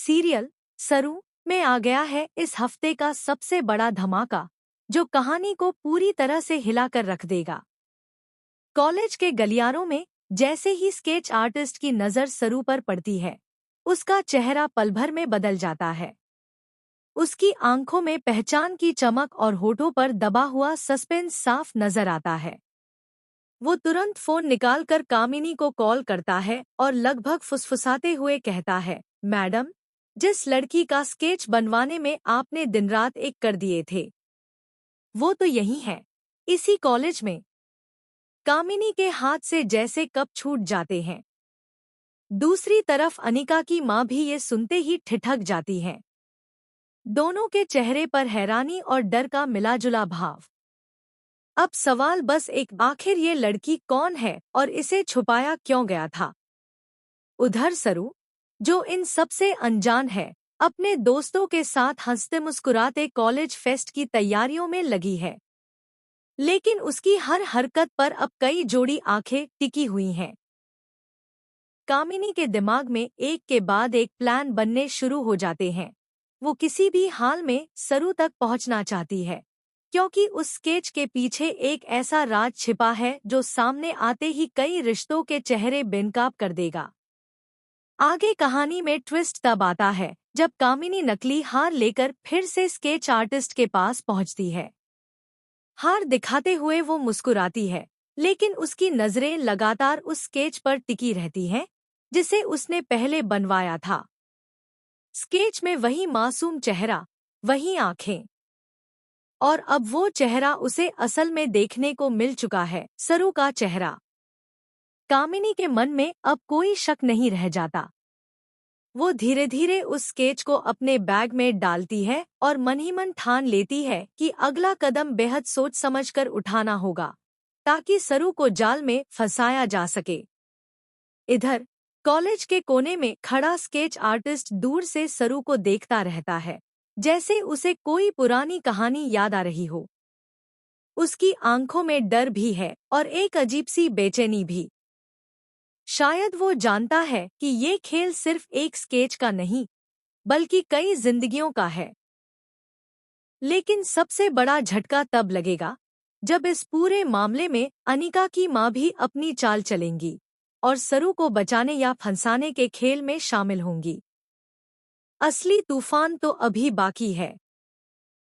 Serial सरू में आ गया है इस हफ्ते का सबसे बड़ा धमाका, जो कहानी को पूरी तरह से हिलाकर रख देगा। कॉलेज के गलियारों में जैसे ही स्केच आर्टिस्ट की नज़र सरू पर पड़ती है, उसका चेहरा पल भर में बदल जाता है। उसकी आंखों में पहचान की चमक और होठों पर दबा हुआ सस्पेंस साफ नजर आता है। वो तुरंत फोन निकालकर कामिनी को कॉल करता है और लगभग फुसफुसाते हुए कहता है, मैडम, जिस लड़की का स्केच बनवाने में आपने दिन रात एक कर दिए थे, वो तो यही है, इसी कॉलेज में। कामिनी के हाथ से जैसे कप छूट जाते हैं। दूसरी तरफ अनिका की माँ भी ये सुनते ही ठिठक जाती है। दोनों के चेहरे पर हैरानी और डर का मिलाजुला भाव। अब सवाल बस एक, आखिर ये लड़की कौन है और इसे छुपाया क्यों गया था? उधर सरू, जो इन सबसे अनजान है, अपने दोस्तों के साथ हंसते मुस्कुराते कॉलेज फेस्ट की तैयारियों में लगी है। लेकिन उसकी हर हरकत पर अब कई जोड़ी आंखें टिकी हुई हैं। कामिनी के दिमाग में एक के बाद एक प्लान बनने शुरू हो जाते हैं। वो किसी भी हाल में सरू तक पहुंचना चाहती है, क्योंकि उस स्केच के पीछे एक ऐसा राज छिपा है जो सामने आते ही कई रिश्तों के चेहरे बेनकाब कर देगा। आगे कहानी में ट्विस्ट तब आता है जब कामिनी नकली हार लेकर फिर से स्केच आर्टिस्ट के पास पहुंचती है। हार दिखाते हुए वो मुस्कुराती है, लेकिन उसकी नजरें लगातार उस स्केच पर टिकी रहती हैं, जिसे उसने पहले बनवाया था। स्केच में वही मासूम चेहरा, वही आंखें, और अब वो चेहरा उसे असल में देखने को मिल चुका है, सरू का चेहरा। कामिनी के मन में अब कोई शक नहीं रह जाता। वो धीरे धीरे उस स्केच को अपने बैग में डालती है और मन ही मन ठान लेती है कि अगला कदम बेहद सोच समझकर उठाना होगा, ताकि सरू को जाल में फंसाया जा सके। इधर कॉलेज के कोने में खड़ा स्केच आर्टिस्ट दूर से सरू को देखता रहता है, जैसे उसे कोई पुरानी कहानी याद आ रही हो। उसकी आंखों में डर भी है और एक अजीब सी बेचैनी भी। शायद वो जानता है कि ये खेल सिर्फ एक स्केच का नहीं, बल्कि कई जिंदगियों का है। लेकिन सबसे बड़ा झटका तब लगेगा जब इस पूरे मामले में अनिका की माँ भी अपनी चाल चलेंगी और सरू को बचाने या फंसाने के खेल में शामिल होंगी। असली तूफान तो अभी बाकी है।